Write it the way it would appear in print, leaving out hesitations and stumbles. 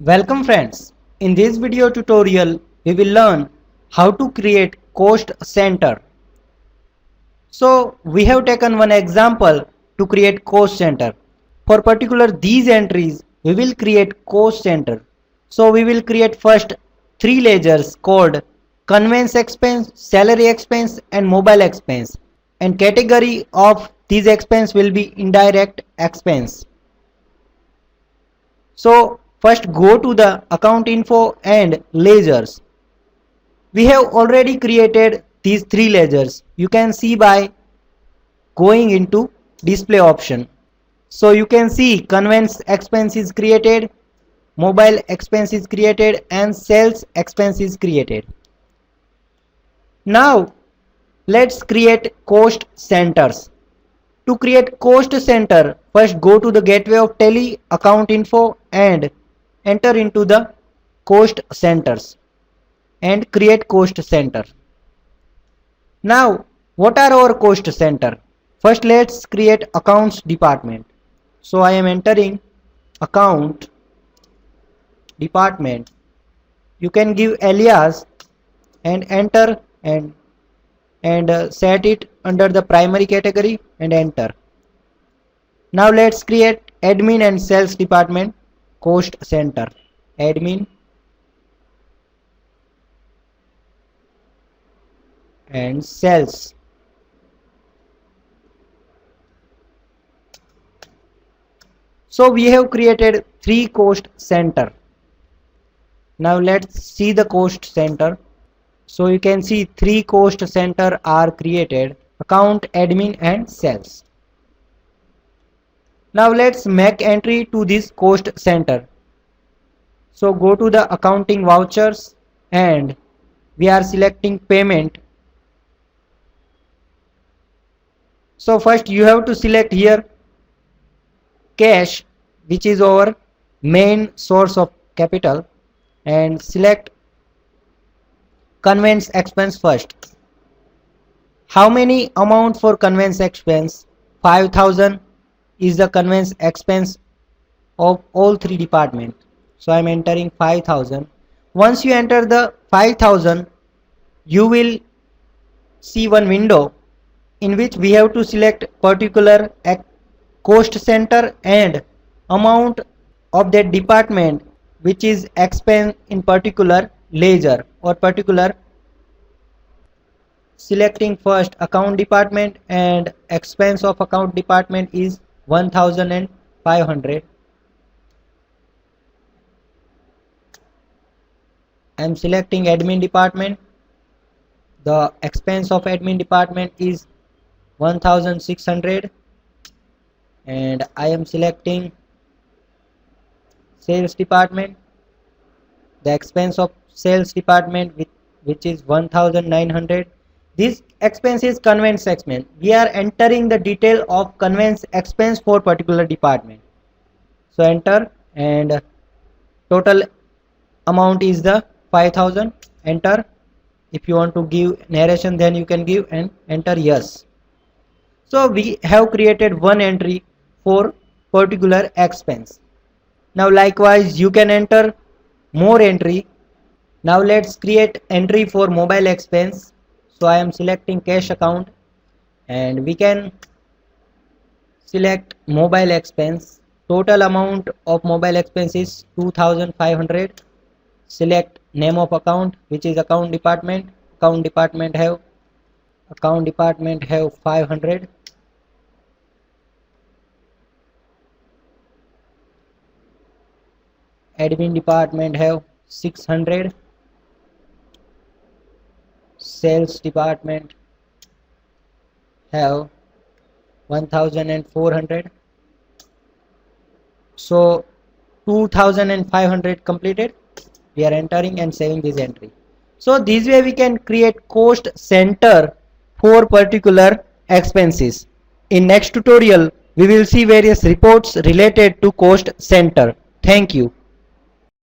Welcome friends. In this video tutorial, we will learn how to create cost center. So we have taken one example to create cost center. For particular these entries, we will create cost center. So we will create first three ledgers called conveyance expense, salary expense and mobile expense. And category of these expense will be indirect expense. So first go to the account info and ledgers. We have already created these three ledgers. You can see by going into display option. So you can see conveyance expense is created, mobile expense is created and sales expense is created. Now let's create cost centers. To create cost center, first go to the gateway of Tally account info and enter into the cost centers and create cost center. Now what are our cost center? First let's create accounts department. So I am entering account department. You can give alias and enter and set it under the primary category and enter. Now let's create admin and sales department cost center. Admin and sales. So we have created three cost center. Now let's see the cost center. So you can see three cost center are created: account, admin and sales. Now let's make entry to this cost center. So go to the accounting vouchers and we are selecting payment. So first you have to select here cash, which is our main source of capital, and select conveyance expense first. How many amount for conveyance expense? 5,000 is the conveyance expense of all three departments. So I am entering 5,000. Once you enter the 5,000, you will see one window in which we have to select particular cost center and amount of that department which is expense in particular ledger or particular. Selecting first account department and expense of account department is 1,500. I am selecting admin department. The expense of admin department is 1,600 and I am selecting sales department. The expense of sales department which is 1,900. This expense is conveyance expense. We are entering the detail of conveyance expense for particular department. So enter, and total amount is the 5,000. Enter. If you want to give narration, then you can give and enter yes. So we have created one entry for particular expense. Now likewise you can enter more entry. Now let's create entry for mobile expense. So I am selecting cash account and we can select mobile expense. Total amount of mobile expense is 2,500. Select name of account, which is account department. Account department have 500. Admin department have 600. Sales department have 1,400. So 2,500 completed. We are entering and saving this entry. So this way we can create cost center for particular expenses. In next tutorial we will see various reports related to cost center. Thank you.